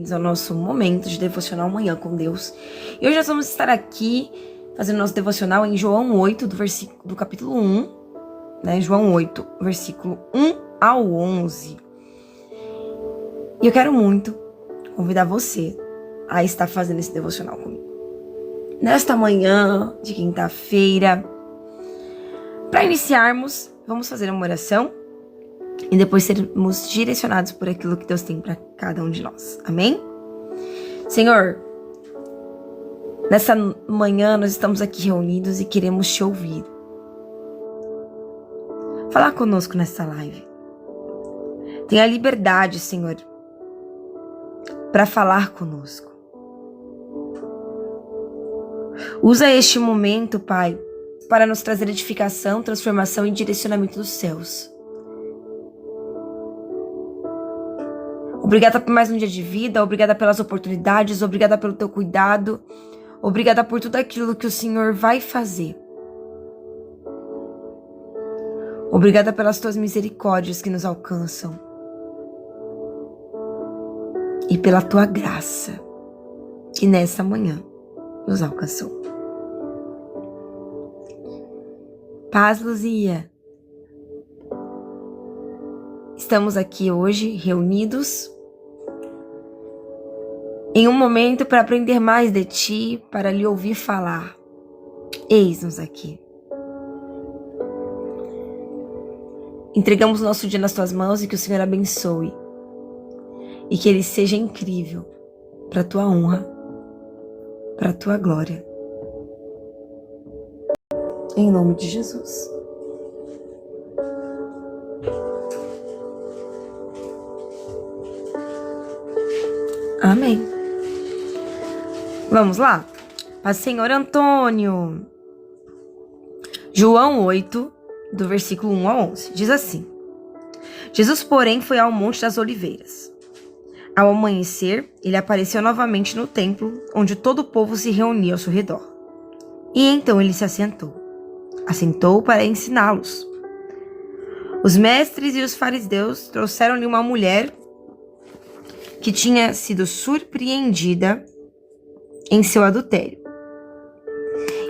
Ao nosso momento de devocional Manhã com Deus. E hoje nós vamos estar aqui fazendo nosso devocional em João 8, do capítulo 1, né? João 8, versículo 1 ao 11. E eu quero muito convidar você a estar fazendo esse devocional comigo. Nesta manhã de quinta-feira, para iniciarmos, vamos fazer uma oração e depois sermos direcionados por aquilo que Deus tem para cada um de nós. Amém? Senhor, nessa manhã nós estamos aqui reunidos e queremos te ouvir. Falar conosco nessa live. Tenha liberdade, Senhor, para falar conosco. Usa este momento, Pai, para nos trazer edificação, transformação e direcionamento dos céus. Obrigada por mais um dia de vida, obrigada pelas oportunidades, obrigada pelo teu cuidado, obrigada por tudo aquilo que o Senhor vai fazer. Obrigada pelas tuas misericórdias que nos alcançam e pela tua graça que nessa manhã nos alcançou. Paz, Luzia. Estamos aqui hoje reunidos em um momento para aprender mais de ti, para lhe ouvir falar. Eis-nos aqui. Entregamos o nosso dia nas tuas mãos e que o Senhor abençoe. E que ele seja incrível para a tua honra, para a tua glória. Em nome de Jesus. Amém. Vamos lá? Paz, Senhor Antônio. João 8, do versículo 1 a 11. Diz assim: Jesus, porém, foi ao Monte das Oliveiras. Ao amanhecer, ele apareceu novamente no templo, onde todo o povo se reunia ao seu redor. E então ele se assentou. Assentou para ensiná-los. Os mestres e os fariseus trouxeram-lhe uma mulher que tinha sido surpreendida em seu adultério.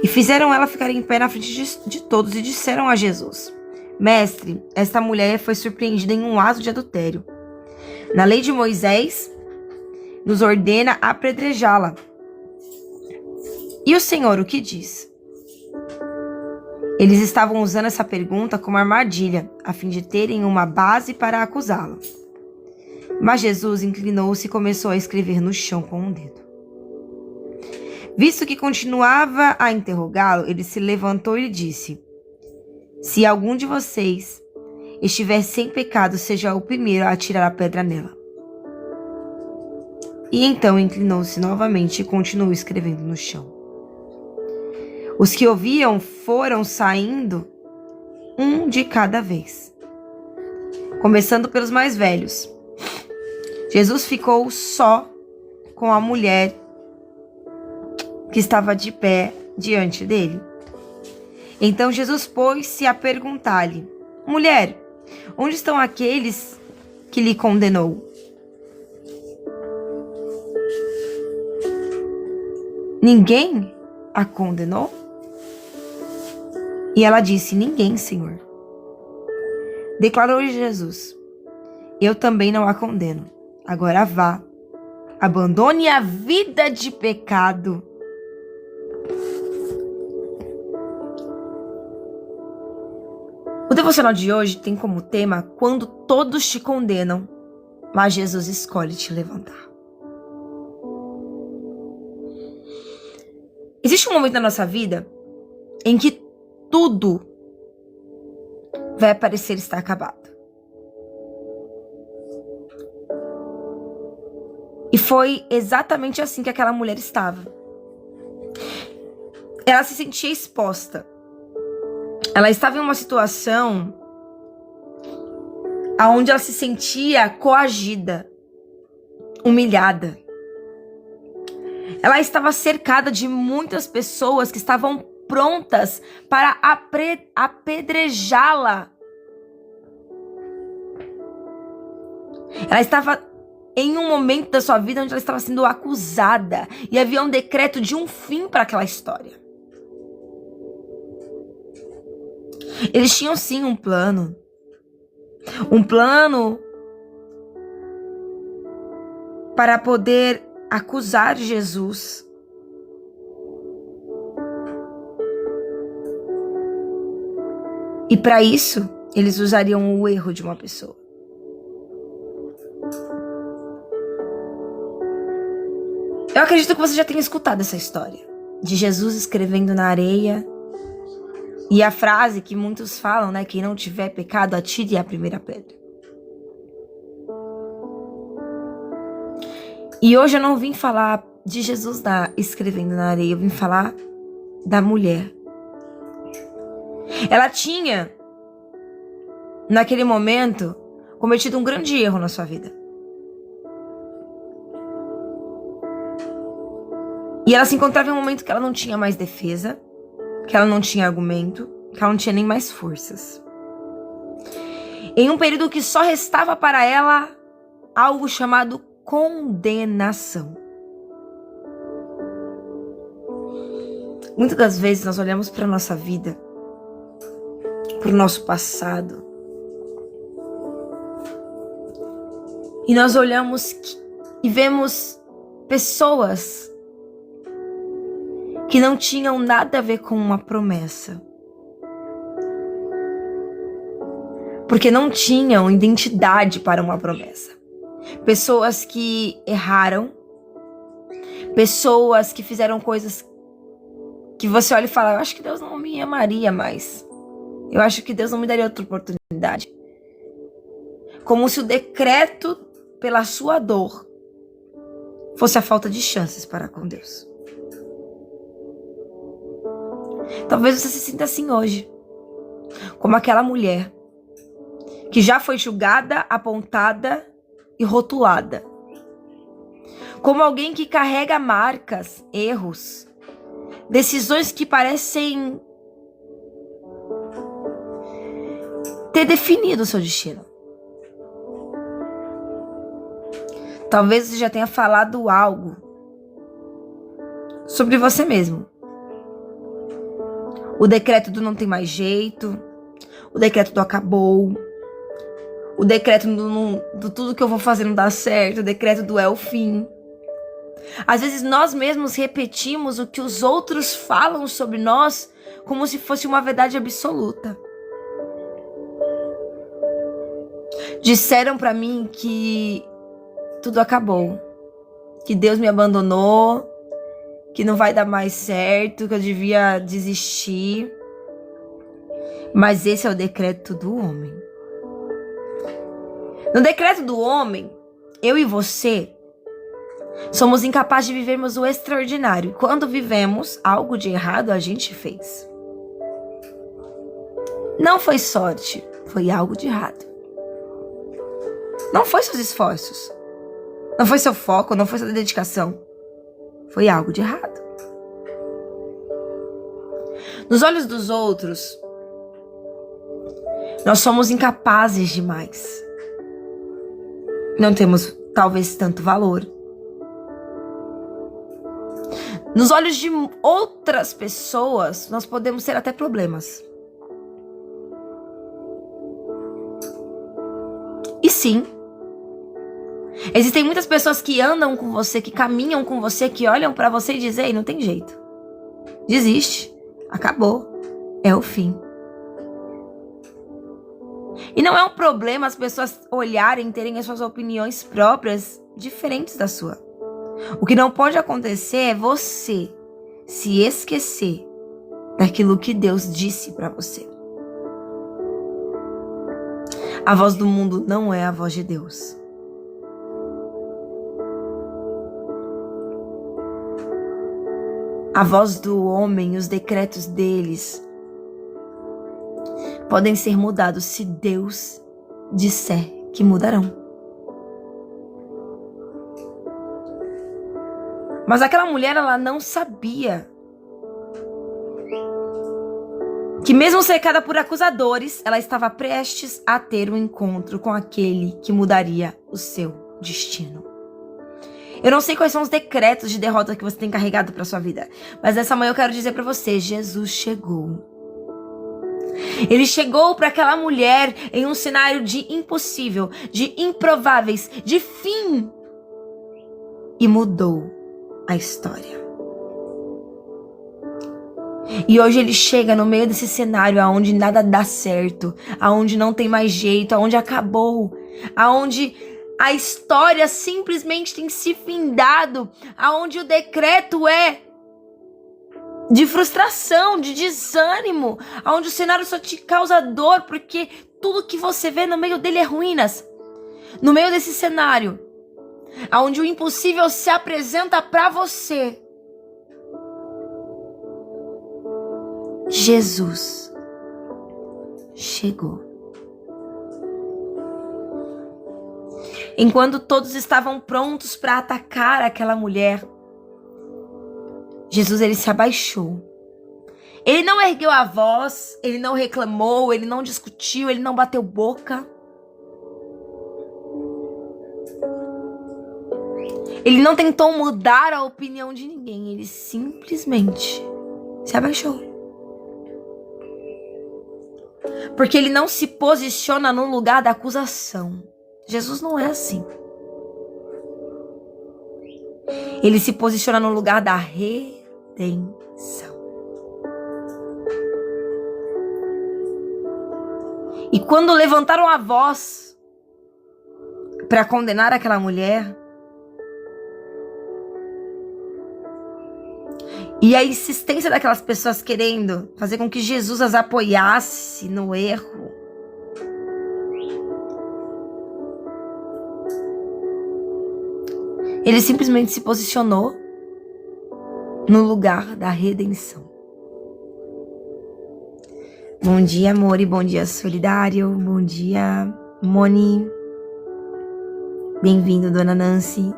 E fizeram ela ficar em pé na frente de todos e disseram a Jesus: Mestre, esta mulher foi surpreendida em um ato de adultério. Na lei de Moisés, nos ordena apedrejá-la. E o Senhor o que diz? Eles estavam usando essa pergunta como armadilha, a fim de terem uma base para acusá-la. Mas Jesus inclinou-se e começou a escrever no chão com um dedo. Visto que continuava a interrogá-lo, ele se levantou e lhe disse: Se algum de vocês estiver sem pecado, seja o primeiro a atirar a pedra nela. E então inclinou-se novamente e continuou escrevendo no chão. Os que ouviam foram saindo, um de cada vez, começando pelos mais velhos. Jesus ficou só com a mulher que estava de pé diante dele. Então Jesus pôs-se a perguntar-lhe: Mulher, onde estão aqueles que lhe condenou? Ninguém a condenou? E ela disse: Ninguém, Senhor. Declarou-lhe Jesus: Eu também não a condeno. Agora vá, abandone a vida de pecado. O devocional de hoje tem como tema: Quando todos te condenam, mas Jesus escolhe te levantar. Existe um momento na nossa vida em que tudo vai parecer estar acabado. E foi exatamente assim que aquela mulher estava. Ela se sentia exposta. Ela estava em uma situação onde ela se sentia coagida, humilhada. Ela estava cercada de muitas pessoas que estavam prontas para apedrejá-la. Ela estava em um momento da sua vida onde ela estava sendo acusada e havia um decreto de um fim para aquela história. Eles tinham sim um plano para poder acusar Jesus. E para isso, eles usariam o erro de uma pessoa. Eu acredito que você já tenha escutado essa história de Jesus escrevendo na areia. E a frase que muitos falam, né? Quem não tiver pecado, atire a primeira pedra. E hoje eu não vim falar de Jesus escrevendo na areia. Eu vim falar da mulher. Ela tinha, naquele momento, cometido um grande erro na sua vida. E ela se encontrava em um momento que ela não tinha mais defesa, que ela não tinha argumento, que ela não tinha nem mais forças. Em um período que só restava para ela algo chamado condenação. Muitas das vezes nós olhamos para a nossa vida, para o nosso passado, e nós olhamos e vemos pessoas que não tinham nada a ver com uma promessa. Porque não tinham identidade para uma promessa. Pessoas que erraram. Pessoas que fizeram coisas que você olha e fala, eu acho que Deus não me amaria mais. Eu acho que Deus não me daria outra oportunidade. Como se o decreto pela sua dor fosse a falta de chances para com Deus. Talvez você se sinta assim hoje, como aquela mulher que já foi julgada, apontada e rotulada. Como alguém que carrega marcas, erros, decisões que parecem ter definido o seu destino. Talvez você já tenha falado algo sobre você mesmo. O decreto do não tem mais jeito, o decreto do acabou, o decreto do tudo que eu vou fazer não dá certo, o decreto do é o fim. Às vezes nós mesmos repetimos o que os outros falam sobre nós como se fosse uma verdade absoluta. Disseram pra mim que tudo acabou, que Deus me abandonou, que não vai dar mais certo, que eu devia desistir. Mas esse é o decreto do homem. No decreto do homem, eu e você somos incapazes de vivermos o extraordinário. Quando vivemos algo de errado, a gente fez. Não foi sorte, foi algo de errado. Não foi seus esforços, não foi seu foco, não foi sua dedicação. Foi algo de errado. Nos olhos dos outros, nós somos incapazes demais. Não temos, talvez, tanto valor. Nos olhos de outras pessoas, nós podemos ser até problemas. E sim, existem muitas pessoas que andam com você, que caminham com você, que olham pra você e dizem, ei, não tem jeito. Desiste. Acabou. É o fim. E não é um problema as pessoas olharem, terem as suas opiniões próprias diferentes da sua. O que não pode acontecer é você se esquecer daquilo que Deus disse pra você. A voz do mundo não é a voz de Deus. A voz do homem, os decretos deles podem ser mudados se Deus disser que mudarão. Mas aquela mulher, ela não sabia que mesmo cercada por acusadores, ela estava prestes a ter um encontro com aquele que mudaria o seu destino. Eu não sei quais são os decretos de derrota que você tem carregado para sua vida, mas nessa manhã eu quero dizer para você, Jesus chegou. Ele chegou para aquela mulher em um cenário de impossível, de improváveis, de fim, e mudou a história. E hoje ele chega no meio desse cenário aonde nada dá certo, aonde não tem mais jeito, aonde acabou, aonde a história simplesmente tem se findado, aonde o decreto é de frustração, de desânimo, aonde o cenário só te causa dor, porque tudo que você vê no meio dele é ruínas. No meio desse cenário, aonde o impossível se apresenta para você, Jesus chegou. Enquanto todos estavam prontos para atacar aquela mulher, Jesus, ele se abaixou. Ele não ergueu a voz, ele não reclamou, ele não discutiu, ele não bateu boca. Ele não tentou mudar a opinião de ninguém, ele simplesmente se abaixou. Porque ele não se posiciona no lugar da acusação. Jesus não é assim. Ele se posiciona no lugar da redenção. E quando levantaram a voz para condenar aquela mulher, e a insistência daquelas pessoas querendo fazer com que Jesus as apoiasse no erro, ele simplesmente se posicionou no lugar da redenção. Bom dia, amor, e bom dia, Solidário. Bom dia, Moni. Bem-vindo, Dona Nancy.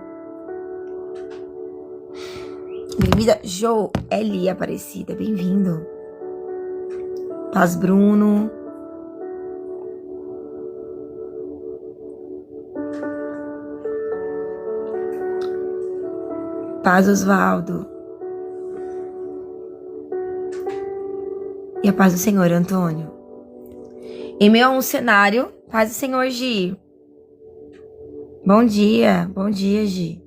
Bem-vinda, Joeli Aparecida. Bem-vindo. Paz, Bruno. Paz, Osvaldo. E a paz do Senhor, Antônio. Em meio a um cenário, paz do Senhor, Gi. Bom dia, Gi.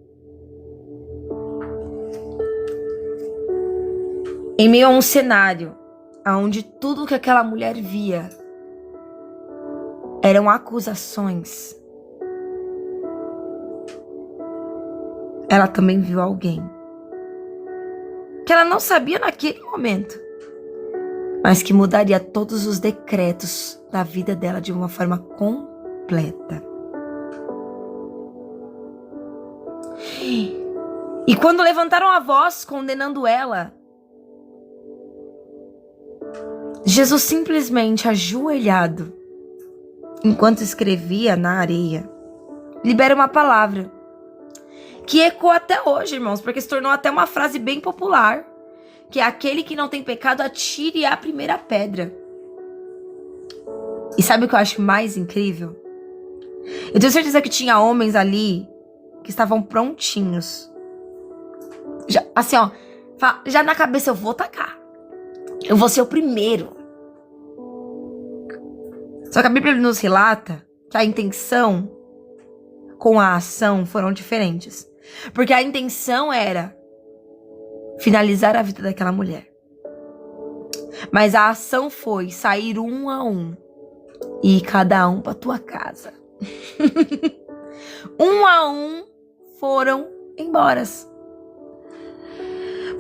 Em meio a um cenário onde tudo que aquela mulher via eram acusações, ela também viu alguém que ela não sabia naquele momento, mas que mudaria todos os decretos da vida dela de uma forma completa. E quando levantaram a voz condenando ela, Jesus simplesmente ajoelhado, enquanto escrevia na areia, libera uma palavra que ecoa até hoje, irmãos, porque se tornou até uma frase bem popular, que é: aquele que não tem pecado, atire a primeira pedra. E sabe o que eu acho mais incrível? Eu tenho certeza que tinha homens ali que estavam prontinhos. Já, assim, ó, já na cabeça: eu vou tacar. Eu vou ser o primeiro. Só que a Bíblia nos relata que a intenção com a ação foram diferentes. Porque a intenção era finalizar a vida daquela mulher. Mas a ação foi sair um a um e ir cada um para tua casa. Um a um foram embora.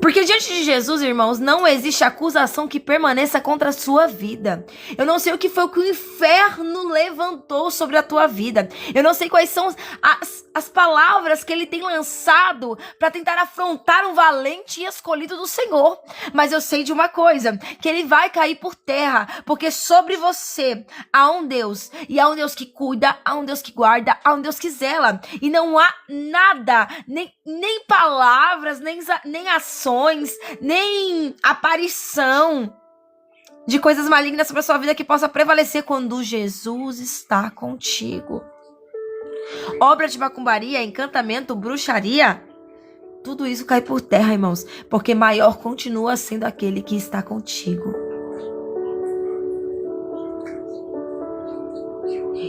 Porque diante de Jesus, irmãos, não existe acusação que permaneça contra a sua vida. Eu não sei o que foi o que o inferno levantou sobre a tua vida. Eu não sei quais são as palavras que ele tem lançado para tentar afrontar um valente e escolhido do Senhor. Mas eu sei de uma coisa, que ele vai cair por terra, porque sobre você há um Deus, e há um Deus que cuida, há um Deus que guarda, há um Deus que zela. E não há nada, nem palavras, nem ações, nem aparição de coisas malignas sobre a sua vida que possa prevalecer quando Jesus está contigo. obra de macumbaria, encantamento, bruxaria, tudo isso cai por terra, irmãos, porque maior continua sendo aquele que está contigo.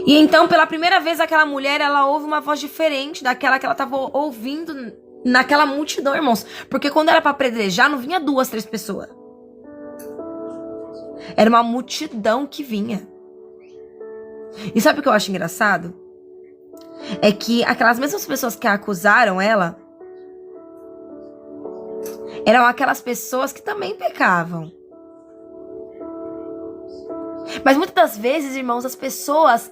E então, pela primeira vez, aquela mulher, ela ouve uma voz diferente daquela que ela estava ouvindo naquela multidão, irmãos. Porque quando era para apedrejar, não vinha 2, 3 pessoas. Era uma multidão que vinha. E sabe o que eu acho engraçado? É que aquelas mesmas pessoas que acusaram ela eram aquelas pessoas que também pecavam. Mas muitas das vezes, irmãos, as pessoas,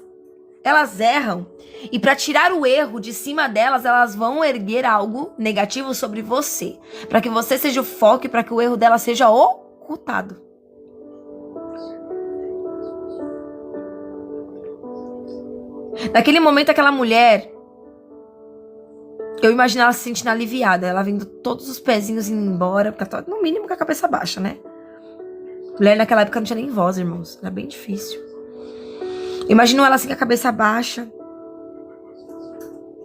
elas erram. E para tirar o erro de cima delas, elas vão erguer algo negativo sobre você. Para que você seja o foco e para que o erro dela seja ocultado. Naquele momento, aquela mulher, eu imagino ela se sentindo aliviada. Ela vendo todos os pezinhos indo embora, porque ela tava, no mínimo, com a cabeça baixa, né? Mulher naquela época não tinha nem voz, irmãos. Era bem difícil. Imagino ela assim com a cabeça baixa,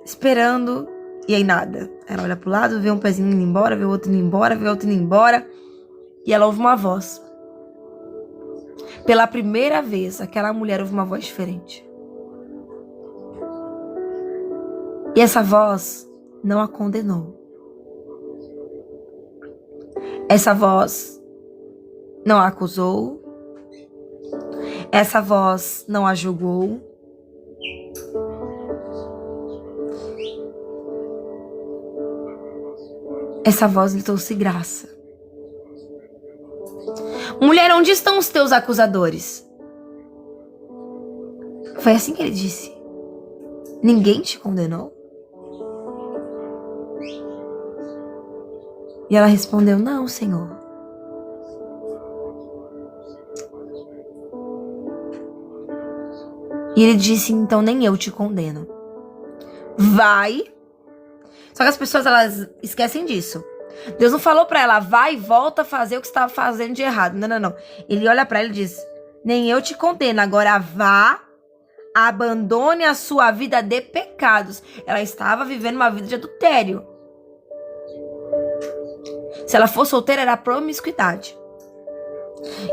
esperando, e aí nada. Ela olha pro lado, vê um pezinho indo embora, vê o outro indo embora, vê o outro indo embora. E ela ouve uma voz. Pela primeira vez, aquela mulher ouve uma voz diferente. E essa voz não a condenou. Essa voz não a acusou. Essa voz não a julgou. Essa voz lhe trouxe graça. Mulher, onde estão os teus acusadores? Foi assim que ele disse. Ninguém te condenou? E ela respondeu, não, Senhor. E ele disse, então nem eu te condeno. Vai. Só que as pessoas, elas esquecem disso. Deus não falou pra ela, vai e volta a fazer o que você estava fazendo de errado. Não, não, não. Ele olha pra ela e diz, nem eu te condeno. Agora vá, abandone a sua vida de pecados. Ela estava vivendo uma vida de adultério. Se ela fosse solteira, era promiscuidade.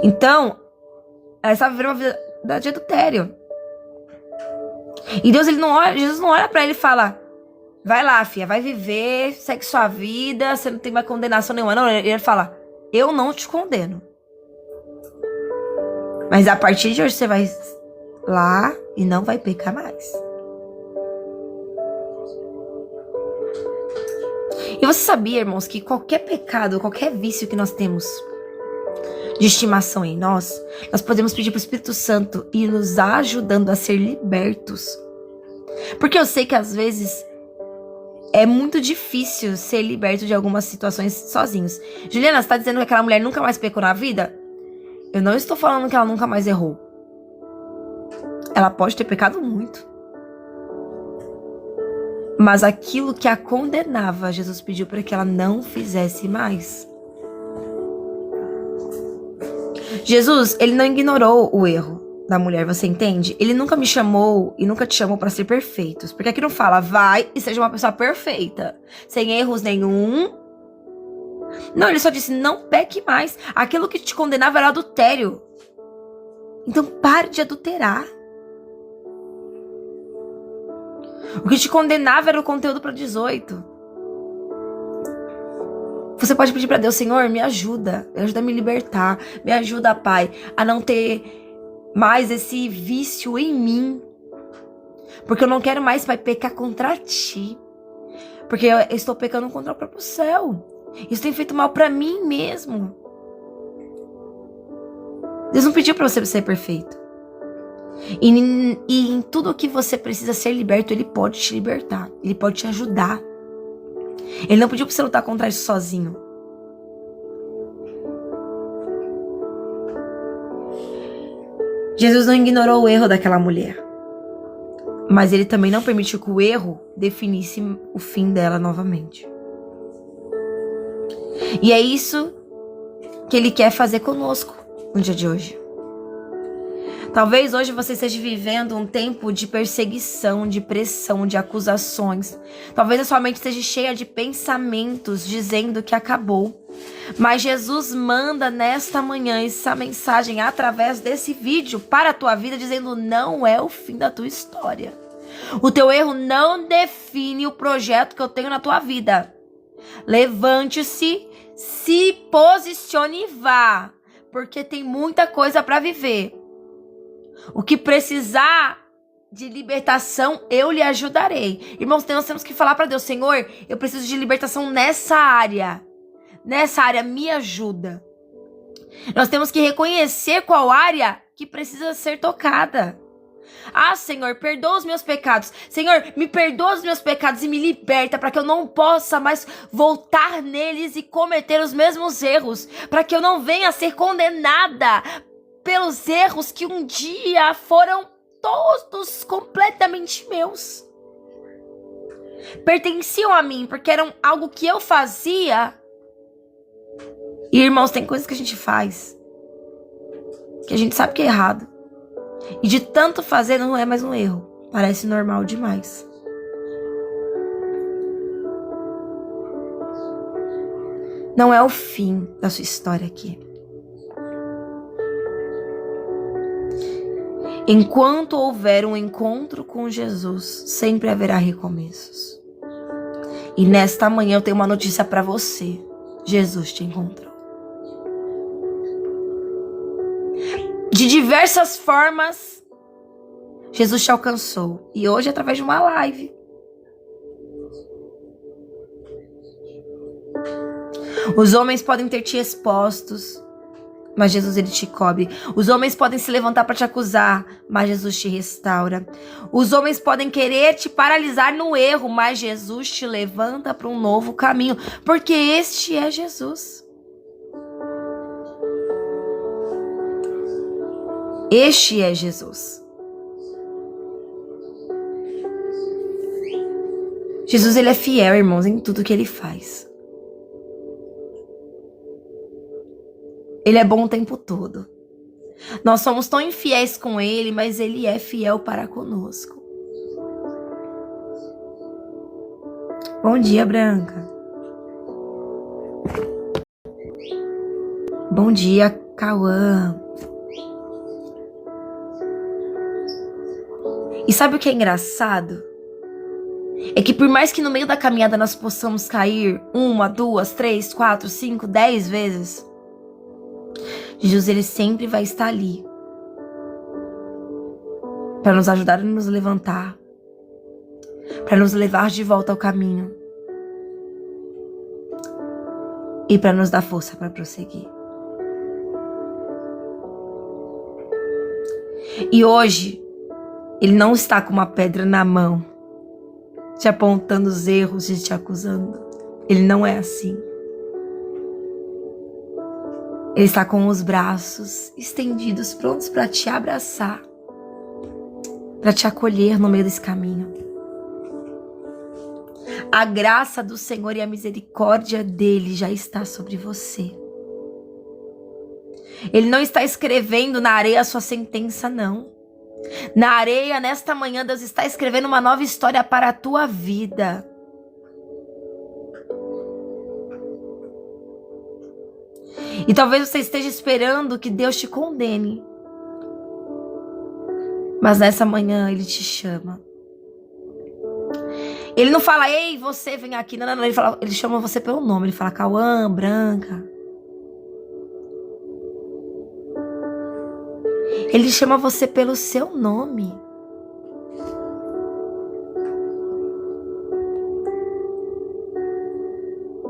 Então, ela estava vivendo uma vida de adultério. E Deus, Jesus não olha pra ele e fala, vai lá, filha, vai viver, segue sua vida, você não tem mais condenação nenhuma. Não, ele fala, eu não te condeno. Mas a partir de hoje você vai lá e não vai pecar mais. E você sabia, irmãos, que qualquer pecado, qualquer vício que nós temos de estimação em nós podemos pedir para o Espírito Santo ir nos ajudando a ser libertos. Porque eu sei que às vezes é muito difícil ser liberto de algumas situações sozinhos. Juliana, você está dizendo que aquela mulher nunca mais pecou na vida? Eu não estou falando que ela nunca mais errou. Ela pode ter pecado muito. Mas aquilo que a condenava, Jesus pediu para que ela não fizesse mais. Jesus, ele não ignorou o erro da mulher, você entende? Ele nunca me chamou e nunca te chamou para ser perfeitos. Porque aqui não fala, vai e seja uma pessoa perfeita, sem erros nenhum. Não, ele só disse, não peque mais. Aquilo que te condenava era adultério. Então pare de adulterar. O que te condenava era o conteúdo para 18. Você pode pedir para Deus, Senhor, me ajuda a me libertar, me ajuda, Pai, a não ter mais esse vício em mim, porque eu não quero mais, Pai, pecar contra Ti, porque eu estou pecando contra o próprio céu, isso tem feito mal para mim mesmo. Deus não pediu para você ser perfeito. E em tudo que você precisa ser liberto, Ele pode te libertar. Ele pode te ajudar. Ele não pediu pra você lutar contra isso sozinho. Jesus não ignorou o erro daquela mulher. Mas Ele também não permitiu que o erro definisse o fim dela novamente. E é isso que Ele quer fazer conosco no dia de hoje. Talvez hoje você esteja vivendo um tempo de perseguição, de pressão, de acusações. Talvez a sua mente esteja cheia de pensamentos dizendo que acabou. Mas Jesus manda nesta manhã essa mensagem através desse vídeo para a tua vida, dizendo: não é o fim da tua história. O teu erro não define o projeto que eu tenho na tua vida. Levante-se, se posicione e vá, porque tem muita coisa para viver. O que precisar de libertação, eu lhe ajudarei. Irmãos, nós temos que falar para Deus: Senhor, eu preciso de libertação nessa área. Nessa área, me ajuda. Nós temos que reconhecer qual área que precisa ser tocada. Ah, Senhor, perdoa os meus pecados. Senhor, me perdoa os meus pecados e me liberta para que eu não possa mais voltar neles e cometer os mesmos erros. Para que eu não venha a ser condenada pelos erros que um dia foram todos completamente meus. Pertenciam a mim, porque eram algo que eu fazia. E, irmãos, tem coisas que a gente faz que a gente sabe que é errado. E de tanto fazer, não é mais um erro. Parece normal demais. Não é o fim da sua história aqui. Enquanto houver um encontro com Jesus, sempre haverá recomeços. E nesta manhã eu tenho uma notícia para você. Jesus te encontrou. De diversas formas, Jesus te alcançou. E hoje através de uma live. Os homens podem ter te expostos, mas Jesus, ele te cobre. Os homens podem se levantar para te acusar, mas Jesus te restaura. Os homens podem querer te paralisar no erro, mas Jesus te levanta para um novo caminho, porque este é Jesus. Este é Jesus. Jesus, ele é fiel, irmãos, em tudo que ele faz. Ele é bom o tempo todo. Nós somos tão infiéis com ele, mas ele é fiel para conosco. Bom dia, Branca. Bom dia, Cauã. E sabe o que é engraçado? É que por mais que no meio da caminhada nós possamos cair 1, 2, 3, 4, 5, 10 vezes, Jesus, ele sempre vai estar ali para nos ajudar a nos levantar, para nos levar de volta ao caminho e para nos dar força para prosseguir. E hoje ele não está com uma pedra na mão, te apontando os erros e te acusando. Ele não é assim. Ele está com os braços estendidos, prontos para te abraçar, para te acolher no meio desse caminho. A graça do Senhor e a misericórdia dele já está sobre você. Ele não está escrevendo na areia a sua sentença, não. Na areia, nesta manhã, Deus está escrevendo uma nova história para a tua vida. E talvez você esteja esperando que Deus te condene. Mas nessa manhã ele te chama. Ele não fala: ei, você vem aqui. Não. Ele chama você pelo nome. Ele fala: Cauã, Branca. Ele chama você pelo seu nome.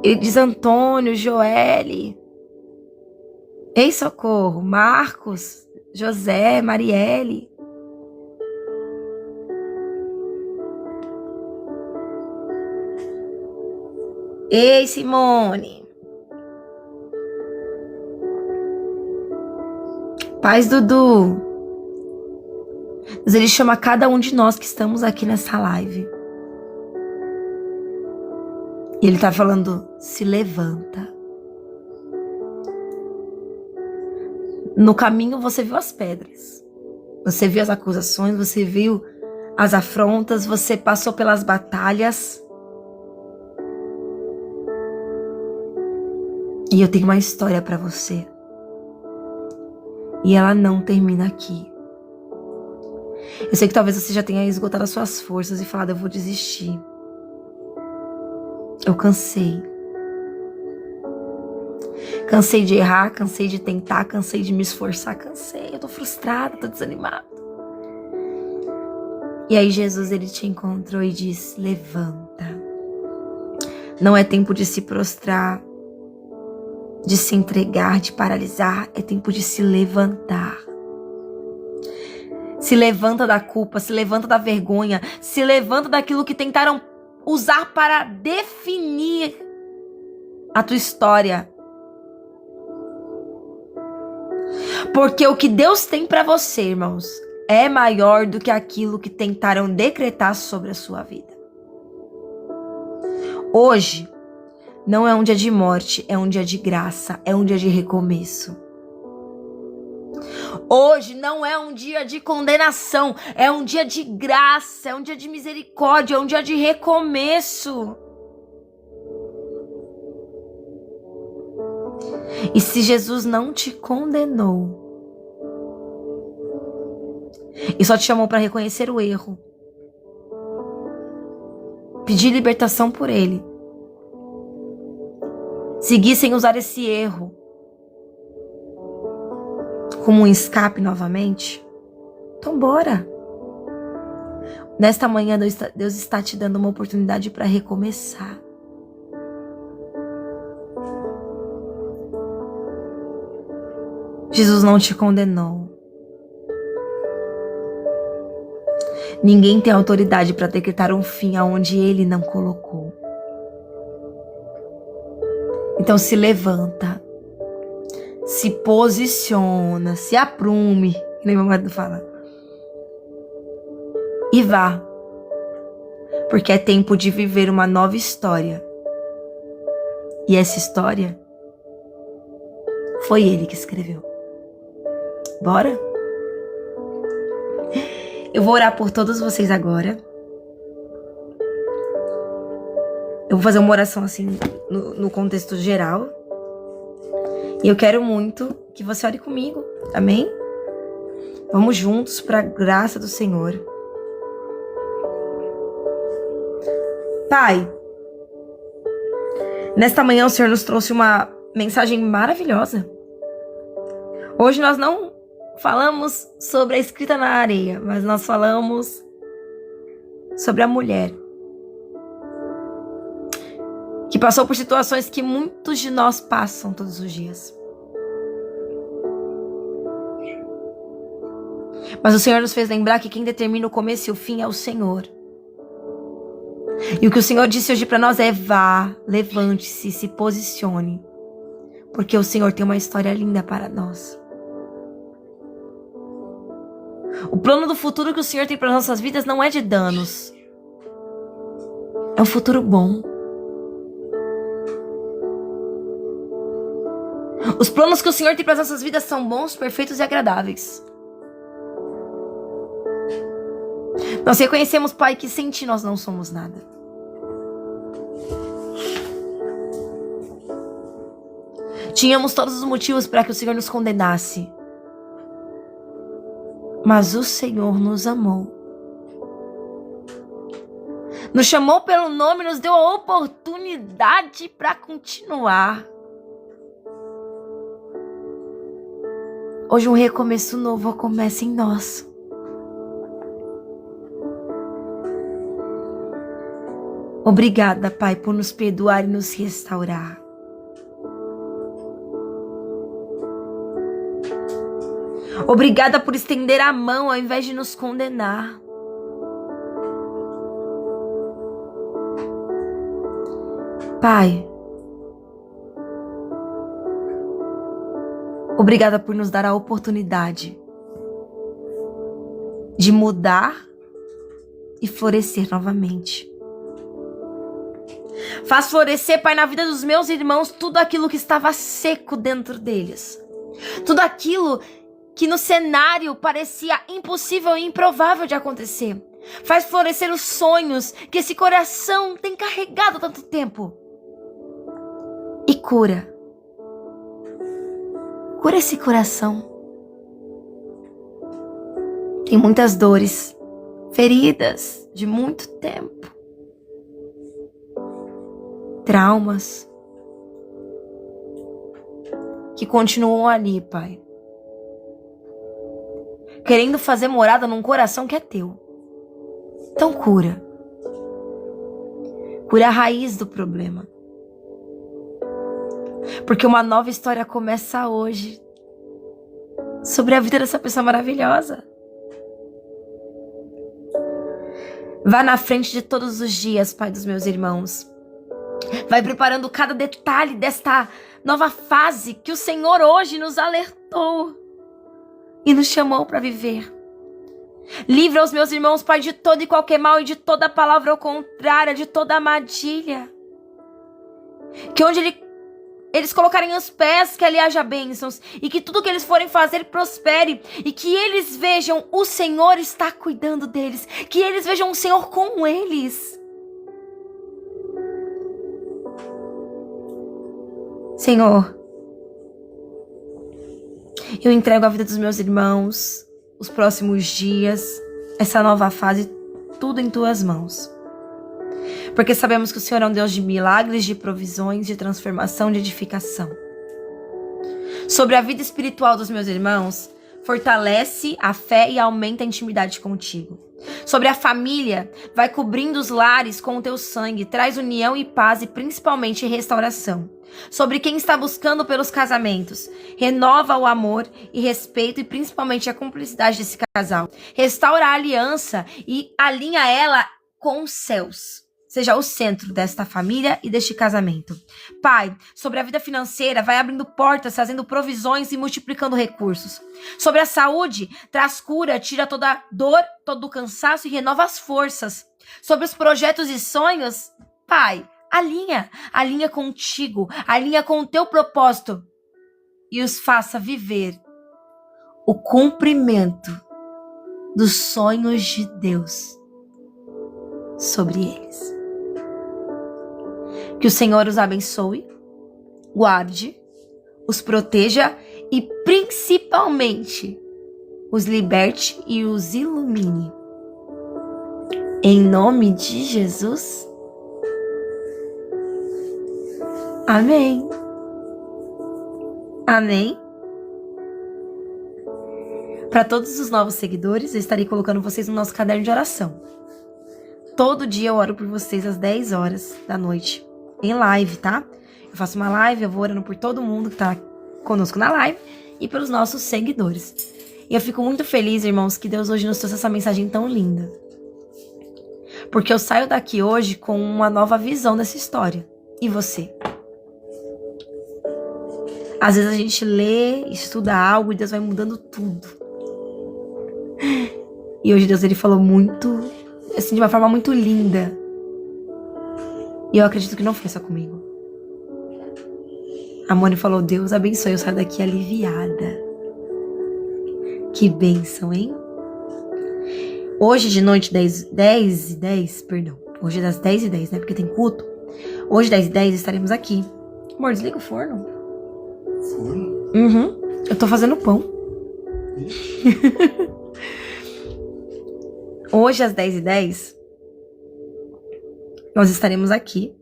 Ele diz: Antônio, Joelle. Ei, Socorro, Marcos, José, Marielle. Ei, Simone. Paz, Dudu. Mas ele chama cada um de nós que estamos aqui nessa live. E ele tá falando: se levanta. No caminho você viu as pedras. Você viu as acusações, você viu as afrontas, você passou pelas batalhas. E eu tenho uma história para você. E ela não termina aqui. Eu sei que talvez você já tenha esgotado as suas forças e falado, eu vou desistir. Eu cansei. Cansei de errar, cansei de tentar, cansei de me esforçar, cansei. Eu tô frustrada, tô desanimada. E aí Jesus, ele te encontrou e diz, levanta. Não é tempo de se prostrar, de se entregar, de paralisar. É tempo de se levantar. Se levanta da culpa, se levanta da vergonha, se levanta daquilo que tentaram usar para definir a tua história. Porque o que Deus tem para você, irmãos, é maior do que aquilo que tentaram decretar sobre a sua vida. Hoje não é um dia de morte, é um dia de graça, é um dia de recomeço. Hoje não é um dia de condenação, é um dia de graça, é um dia de misericórdia, é um dia de recomeço. E se Jesus não te condenou e só te chamou para reconhecer o erro, pedir libertação por ele, seguir sem usar esse erro como um escape novamente, então bora. Nesta manhã Deus está te dando uma oportunidade para recomeçar. Jesus não te condenou. Ninguém tem autoridade para decretar um fim aonde ele não colocou. Então se levanta, se posiciona, se aprume, que nem meu marido fala, e vá, porque é tempo de viver uma nova história. E essa história foi ele que escreveu. Bora? Eu vou orar por todos vocês agora. Eu vou fazer uma oração assim no contexto geral. E eu quero muito que você ore comigo, amém? Vamos juntos para a graça do Senhor. Pai, nesta manhã o Senhor nos trouxe uma mensagem maravilhosa. Hoje nós não falamos sobre a escrita na areia, mas nós falamos sobre a mulher que passou por situações que muitos de nós passam todos os dias. Mas o Senhor nos fez lembrar que quem determina o começo e o fim é o Senhor. E o que o Senhor disse hoje para nós é: vá, levante-se, se posicione, porque o Senhor tem uma história linda para nós. O plano do futuro que o Senhor tem para nossas vidas não é de danos. É um futuro bom. Os planos que o Senhor tem para nossas vidas são bons, perfeitos e agradáveis. Nós reconhecemos, Pai, que sem Ti nós não somos nada. Tínhamos todos os motivos para que o Senhor nos condenasse. Mas o Senhor nos amou. Nos chamou pelo nome, nos deu a oportunidade para continuar. Hoje um recomeço novo começa em nós. Obrigada, Pai, por nos perdoar e nos restaurar. Obrigada por estender a mão ao invés de nos condenar. Pai, obrigada por nos dar a oportunidade de mudar e florescer novamente. Faz florescer, Pai, na vida dos meus irmãos tudo aquilo que estava seco dentro deles. Tudo aquilo que no cenário parecia impossível e improvável de acontecer. Faz florescer os sonhos que esse coração tem carregado há tanto tempo. E cura. Cura esse coração. Tem muitas dores, feridas de muito tempo. Traumas que continuam ali, Pai. Querendo fazer morada num coração que é teu. Então cura. Cura a raiz do problema. Porque uma nova história começa hoje. Sobre a vida dessa pessoa maravilhosa. Vá na frente de todos os dias, Pai dos meus irmãos. Vai preparando cada detalhe desta nova fase que o Senhor hoje nos alertou e nos chamou para viver. Livra os meus irmãos, Pai, de todo e qualquer mal e de toda palavra ao contrária, de toda armadilha. Que onde eles colocarem os pés, que ali haja bênçãos. E que tudo que eles forem fazer prospere. E que eles vejam o Senhor está cuidando deles. Que eles vejam o Senhor com eles. Senhor, eu entrego a vida dos meus irmãos, os próximos dias, essa nova fase, tudo em tuas mãos. Porque sabemos que o Senhor é um Deus de milagres, de provisões, de transformação, de edificação. Sobre a vida espiritual dos meus irmãos, fortalece a fé e aumenta a intimidade contigo. Sobre a família, vai cobrindo os lares com o teu sangue, traz união e paz e principalmente restauração. Sobre quem está buscando pelos casamentos, renova o amor e respeito e principalmente a cumplicidade desse casal. Restaura a aliança e alinha ela com os céus. Seja o centro desta família e deste casamento. Pai, sobre a vida financeira, vai abrindo portas, trazendo provisões e multiplicando recursos. Sobre a saúde, traz cura, tira toda dor, todo o cansaço e renova as forças. Sobre os projetos e sonhos, Pai, alinha contigo, alinha com o teu propósito e os faça viver o cumprimento dos sonhos de Deus sobre eles. Que o Senhor os abençoe, guarde, os proteja e principalmente os liberte e os ilumine. Em nome de Jesus. Amém. Amém. Para todos os novos seguidores, eu estarei colocando vocês no nosso caderno de oração. Todo dia eu oro por vocês às 10 horas da noite, em live, tá? Eu faço uma live, eu vou orando por todo mundo que tá conosco na live e pelos nossos seguidores. E eu fico muito feliz, irmãos, que Deus hoje nos trouxe essa mensagem tão linda. Porque eu saio daqui hoje com uma nova visão dessa história. E você? Às vezes a gente lê, estuda algo e Deus vai mudando tudo. E hoje Deus, ele falou muito, assim, de uma forma muito linda. E eu acredito que não foi só comigo. A Moni falou, Deus abençoe, eu saio daqui aliviada. Que bênção, hein? Hoje de noite, 10h10, perdão. Hoje é das 10h10, né? Porque tem culto. Hoje, 10h10, estaremos aqui. Amor, desliga o forno. Forno? Uhum. Eu tô fazendo pão. Hoje, às 10h10, nós estaremos aqui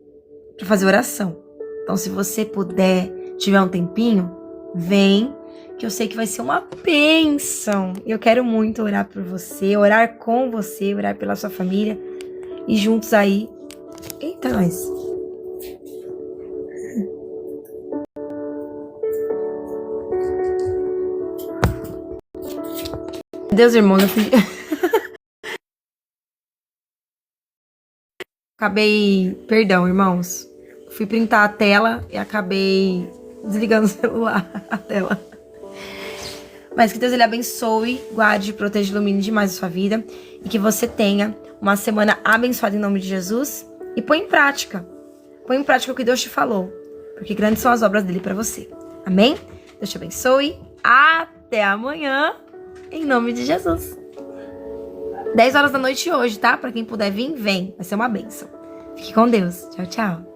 para fazer oração. Então, se você puder, tiver um tempinho, vem, que eu sei que vai ser uma bênção. Eu quero muito orar por você, orar com você, orar pela sua família e juntos aí. Eita, nós. Deus, irmão, eu fui... Perdão, irmãos. Fui printar a tela e acabei desligando o celular, a tela. Mas que Deus, ele abençoe, guarde, proteja e ilumine demais a sua vida. E que você tenha uma semana abençoada em nome de Jesus. E põe em prática. Põe em prática o que Deus te falou. Porque grandes são as obras dele para você. Amém? Deus te abençoe. Até! até amanhã, em nome de Jesus. 10 horas da noite hoje, tá? Pra quem puder vir, vem. Vai ser uma bênção. Fique com Deus. Tchau, tchau.